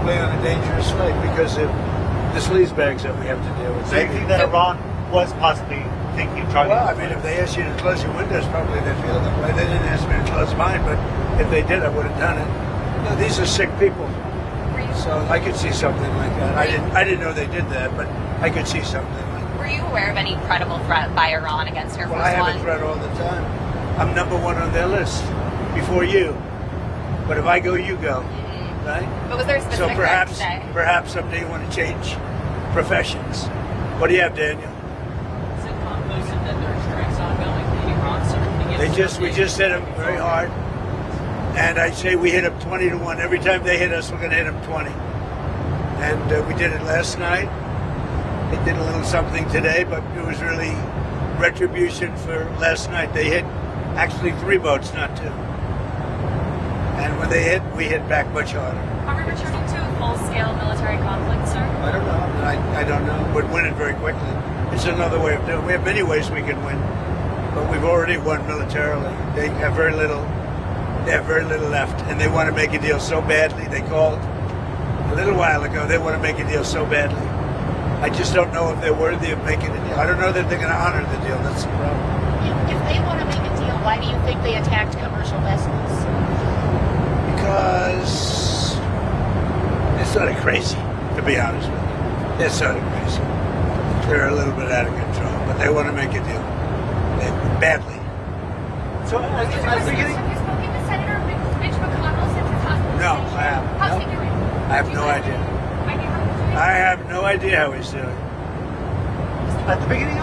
probably on a dangerous flight because of the sleazebags that we have to deal with. So you think that Iran was possibly thinking of trying Well, I mean, if they asked you to close your windows, probably they'd feel that way. They didn't ask me to close mine, but if they did, I would have done it. No, these are sick people, so I could see something like that. I didn't know they did that, but I could see something like that. Were you aware of any credible threat by Iran against Air Force Well, I have One? a threat all the time. I'm number one on their list before you. But if I go, you go, right? But was there a specific So perhaps, threat today? perhaps someday you want to change professions. What do you have, Daniel? CENTCOM posted that there are strikes ongoing in Iran, so We just hit them very hard, and I say we hit them 20-1. Every time they hit us, we're going to hit them 20. And we did it last night. They did a little something today, but it was really retribution for last night. They hit actually 3 boats, not 2. And when they hit, we hit back much harder. Are we returning to a full-scale military conflict, sir? I don't know. I don't know. We'd win it very quickly. It's another way of doing it. We have many ways we can win, but we've already won militarily. They have very little. They have very little left, and they want to make a deal so badly. They called a little while ago. They want to make a deal so badly. I just don't know if they're worthy of making a deal. I don't know that they're going to honor the deal. That's the problem. If they want to make a deal, why do you think they attacked commercial vessels? Because they're sort of crazy, to be honest with you. They're sort of crazy. They're a little bit out of control, but they want to make a deal. Badly. So at the beginning, Have you spoken to Senator Mitch McConnell since his hospitalization? No, I haven't. How's No. he doing? I have no idea. I have no idea how he's doing. at the beginning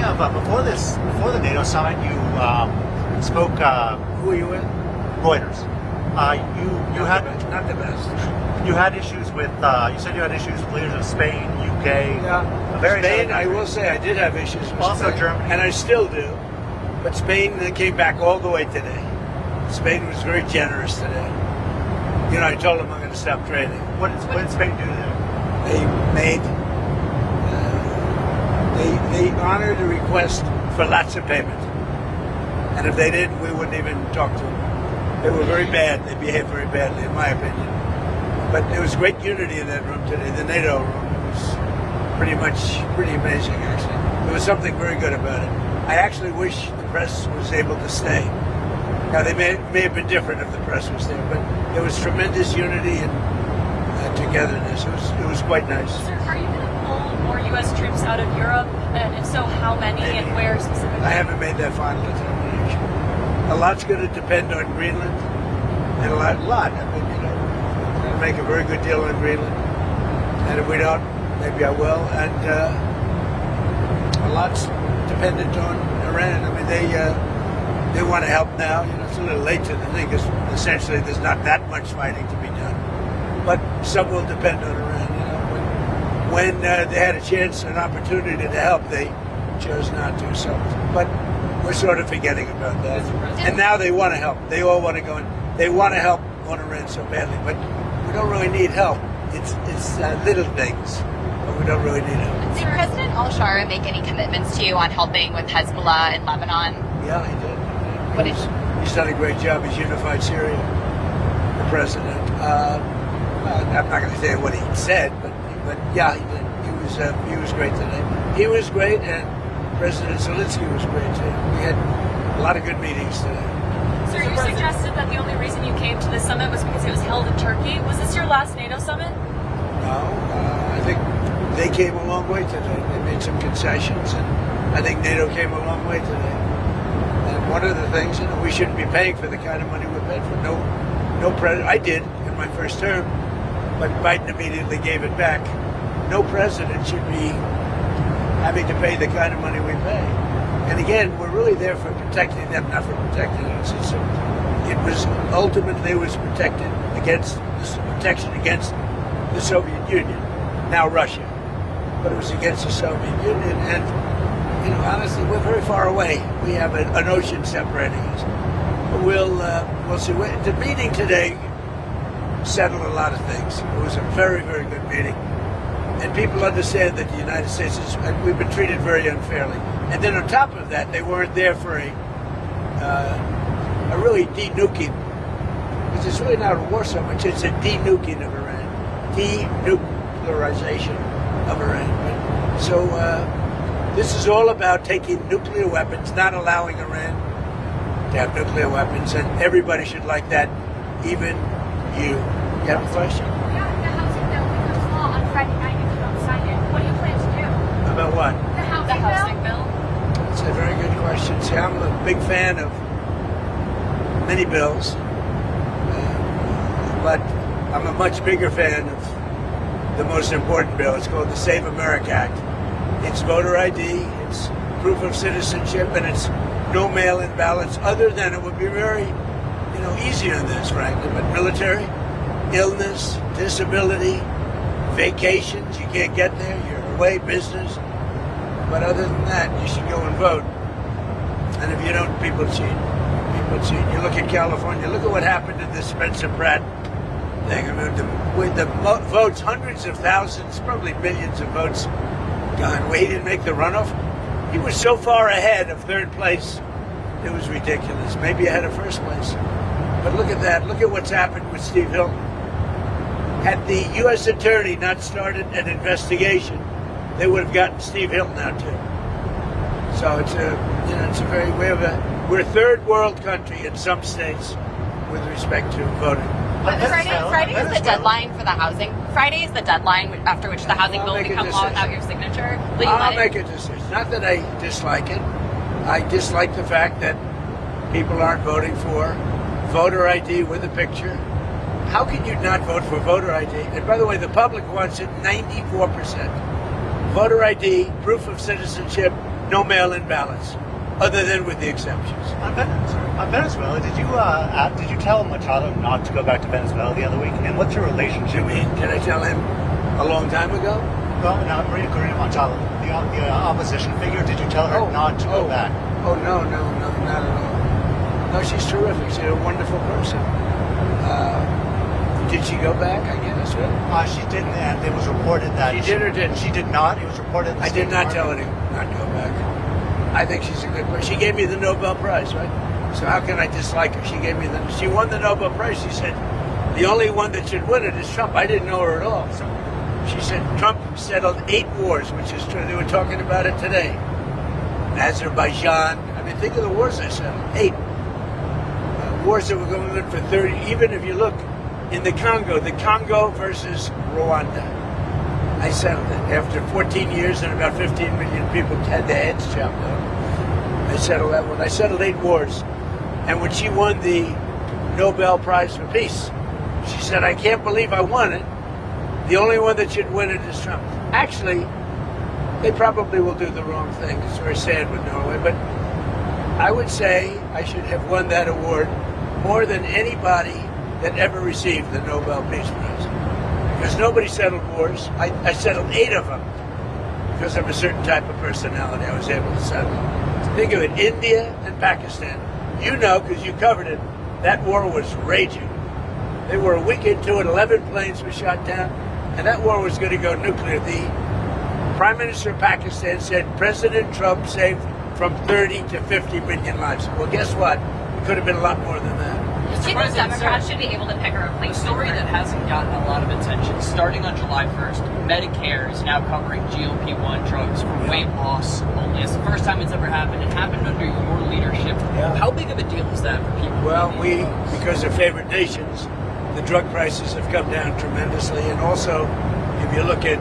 of before the NATO summit, you spoke Who are you with? Reuters. You had Not the best. you had issues with you said you had issues with leaders of Spain, UK, various Spain, other I will countries. say I did have issues with Also Spain. Germany. And I still do. But Spain came back all the way today. Spain was very generous today. You know, I told them I'm going to stop trading. What did Spain do there? They made, they honored a request for lots of payment. And if they didn't, we wouldn't even talk to them. They were very bad. They behaved very badly, in my opinion. But there was great unity in that room today. The NATO room was pretty amazing, actually. There was something very good about it. I actually wish the press was able to stay. Now, they may have been different if the press was there, but there was tremendous unity and togetherness. It was quite nice. Sir, are you going to pull more U.S. troops out of Europe? And if so, how many and where specifically? I haven't made that final determination. A lot's going to depend on Greenland, and a lot. I mean, you know, we're going to make a very good deal on Greenland, and if we don't, maybe I will. And a lot's dependent on Iran. I mean, they want to help now. You know, it's a little late to the thing because essentially there's not that much fighting to be done. But some will depend on Iran. You know, when they had a chance, an opportunity to help, they chose not to. So, but we're sort of forgetting about that. And now they want to help. They all want to go in. They want to help on Iran so badly, but we don't really need help. It's little things, but we don't really need help. Did President al-Shara make any commitments to you on helping with Hezbollah in Lebanon? Yeah, he did. What did He's done a great job. He's unified Syria, the president. I'm not going to say what he said, but yeah, he did. He was great today. He was great, and President Zelensky was great too. We had a lot of good meetings today. Sir, you suggested that the only reason you came to this summit was because it was held in Turkey. Was this your last NATO summit? No, I think they came a long way today. They made some concessions, and I think NATO came a long way today. And one of the things, you know, we shouldn't be paying for the kind of money we're paid for. No president. I did in my first term, but Biden immediately gave it back. No president should be having to pay the kind of money we pay. And again, we're really there for protecting them, not for protecting us. It was ultimately protection against the Soviet Union, now Russia, but it was against the Soviet Union. And you know, honestly, we're very far away. We have an ocean separating us. But we'll see. The meeting today settled a lot of things. It was a very, very good meeting. And people understand that the United States we've been treated very unfairly. And then on top of that, they weren't there for a really de-nuking, because it's really not a war so much, it's a de-nuking of Iran. denuclearization of Iran. So this is all about taking nuclear weapons, not allowing Iran to have nuclear weapons, and everybody should like that, even you. You have a question? Yeah, the housing bill becomes law on Friday night if you don't sign it. What do you plan to do? About what? The housing, The housing bill. It's a very good question. See, I'm a big fan of many bills, but I'm a much bigger fan of the most important bill. It's called the Save America Act. It's voter ID, it's proof of citizenship, and it's no mail-in ballots. Other than it would be very, easy on this, frankly. But military, illness, disability, vacations, you can't get there, you're away, business. But other than that, you should go and vote. And if you don't, people cheat. People cheat. You look at California, look at what happened to this Spencer Pratt thing. I mean, with the votes, hundreds of thousands, probably millions of votes gone. Well, he didn't make the runoff. He was so far ahead of third place, it was ridiculous. Maybe ahead of first place. But look at that. Look at what's happened with Steve Hilton. Had the U.S. Attorney not started an investigation, they would have gotten Steve Hilton out too. So it's we're a third world country in some states with respect to voting. But Friday is the deadline for the housing. Friday is the deadline after which the housing bill will become law without your signature. Will you I'll let make a decision. Not that I dislike it. I dislike the fact that people aren't voting for voter ID with a picture. How can you not vote for voter ID? And by the way, the public wants it 94%. Voter ID, proof of citizenship, no mail-in ballots, other than with the exceptions. On Venezuela, did you tell Machado not to go back to Venezuela the other week? And what's your relationship? You mean, did I tell him a long time ago? Well, no, Maria Corina Machado, the opposition figure. Did you tell her not to go back? Oh, no, not at all. No, she's terrific. She's a wonderful person. Did she go back? I guess, right? She didn't, and it was reported that She did or didn't? She did not. It was reported. I did not tell her to not go back. I think she's a good person. She gave me the Nobel Prize, right? So how can I dislike her? She won the Nobel Prize. She said, the only one that should win it is Trump. I didn't know her at all. So she said Trump settled 8 wars, which is true. They were talking about it today. Azerbaijan. I mean, think of the wars they settled. 8. Wars that were going on for 30. Even if you look in the Congo versus Rwanda. I settled it. After 14 years and about 15 million people had their heads chopped off. I settled that one. I settled 8 wars. And when she won the Nobel Prize for Peace, she said, I can't believe I won it. The only one that should win it is Trump. Actually, they probably will do the wrong thing. It's very sad with Norway. But I would say I should have won that award more than anybody that ever received the Nobel Peace Prize. Because nobody settled wars. I settled 8 of them because of a certain type of personality I was able to settle. Think of it, India and Pakistan. You know, because you covered it, that war was raging. They were a week into it, 11 planes were shot down, and that war was going to go nuclear. The Prime Minister of Pakistan said President Trump saved from 30 to 50 million lives. Well, guess what? It could have been a lot more than that. Do you think Democrats should be able to pick a A replacement? story that hasn't gotten a lot of attention. Starting on July 1st, Medicare is now covering GLP-1 drugs for weight loss only. It's the first time it's ever happened. It happened under your leadership. Yeah. How big of a deal is that for people? Well, because of favored nations, the drug prices have come down tremendously. And also, if you look at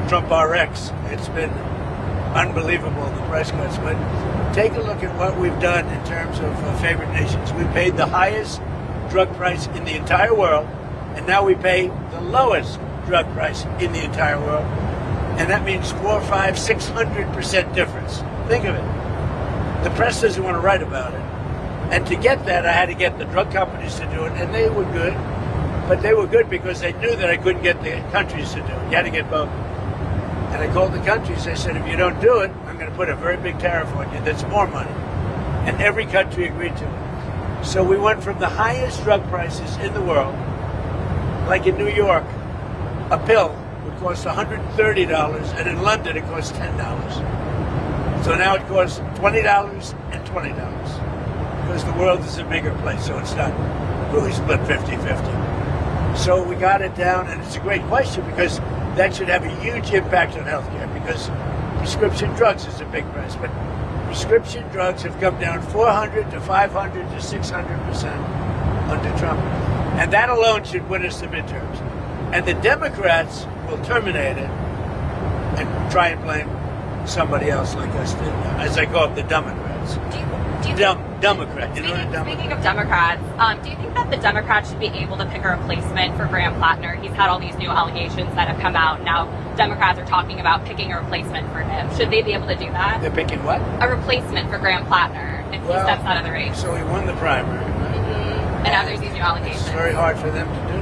Trump RX, it's been unbelievable, the price cuts. But take a look at what we've done in terms of favored nations. We paid the highest drug price in the entire world, and now we pay the lowest drug price in the entire world. And that means 400, 500, 600% difference. Think of it. The press doesn't want to write about it. And to get that, I had to get the drug companies to do it, and they were good. But they were good because they knew that I couldn't get the countries to do it. You had to get both. And I called the countries. I said, if you don't do it, I'm going to put a very big tariff on you. That's more money. And every country agreed to it. So we went from the highest drug prices in the world, like in New York, a pill would cost $130, and in London it costs $10. So now it costs $20 and $20, because the world is a bigger place, so it's not really split 50-50. So we got it down, and it's a great question because that should have a huge impact on healthcare because prescription drugs is a big price, but prescription drugs have come down 400 to 500 to 600% under Trump. And that alone should win us the midterms. And the Democrats will terminate it and try and blame somebody else like us did, as I call it, the Democrats. Do you Democrat. You know what a Democrat? Speaking of Democrats, do you think that the Democrats should be able to pick a replacement for Graham Plattner? He's had all these new allegations that have come out. Now Democrats are talking about picking a replacement for him. Should they be able to do that? They're picking what? A replacement for Graham Plattner if he steps out of the race. So he won the primary. And now there's these new allegations. It's very hard for them to do.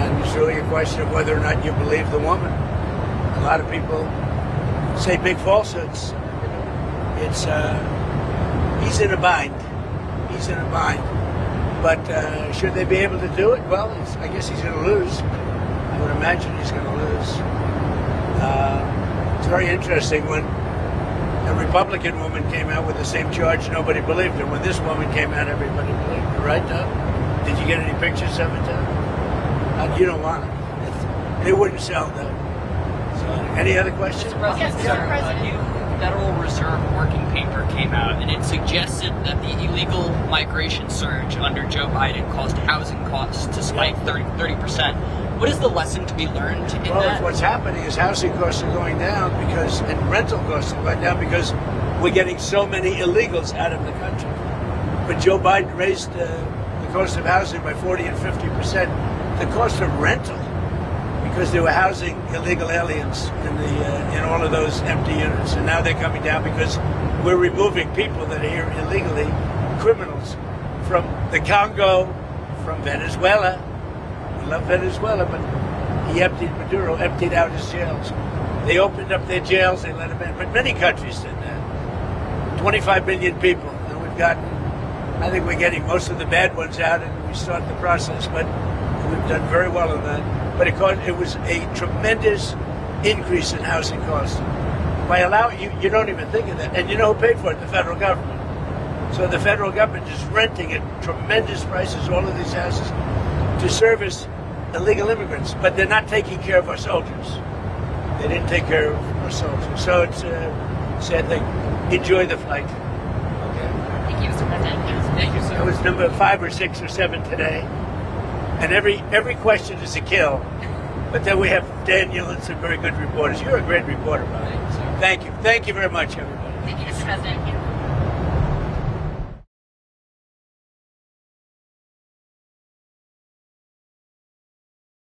And it's really a question of whether or not you believe the woman. A lot of people say big falsehoods. It's he's in a bind. He's in a bind. But should they be able to do it? Well, I guess he's going to lose. I would imagine he's going to lose. It's very interesting when a Republican woman came out with the same charge, nobody believed her. When this woman came out, everybody believed her. Right, Doug? Did you get any pictures of it, Doug? You don't want it. They wouldn't sell them. So, any other questions? Mr. President, Yes, Mr. President. a new Federal Reserve working paper came out, and it suggested that the illegal migration surge under Joe Biden caused housing costs to spike 30%. What is the lesson to be learned in Well, that? what's happening is housing costs are going down and rental costs are going down because we're getting so many illegals out of the country. But Joe Biden raised the cost of housing by 40 and 50%. The cost of rental, because they were housing illegal aliens in all of those empty units, and now they're coming down because we're removing people that are here illegally, criminals from the Congo, from Venezuela. We love Venezuela, but Maduro emptied out his jails. They opened up their jails, they let them in. But many countries did that. 25 million people, and I think we're getting most of the bad ones out, and we start the process. But we've done very well on that. But it was a tremendous increase in housing costs. By allowing you don't even think of that. And you know who paid for it? The federal government. So the federal government is renting at tremendous prices all of these houses to service illegal immigrants, but they're not taking care of our soldiers. They didn't take care of our soldiers. So it's a sad thing. Enjoy the flight. Okay. Thank you, Mr. President. Thank you, sir. That was number 5 or 6 or 7 today. And every question is a kill. But then we have Daniel and some very good reporters. You're a great reporter, Brian. Thank you. Thank you very much, everybody. Thank you, Mr. President.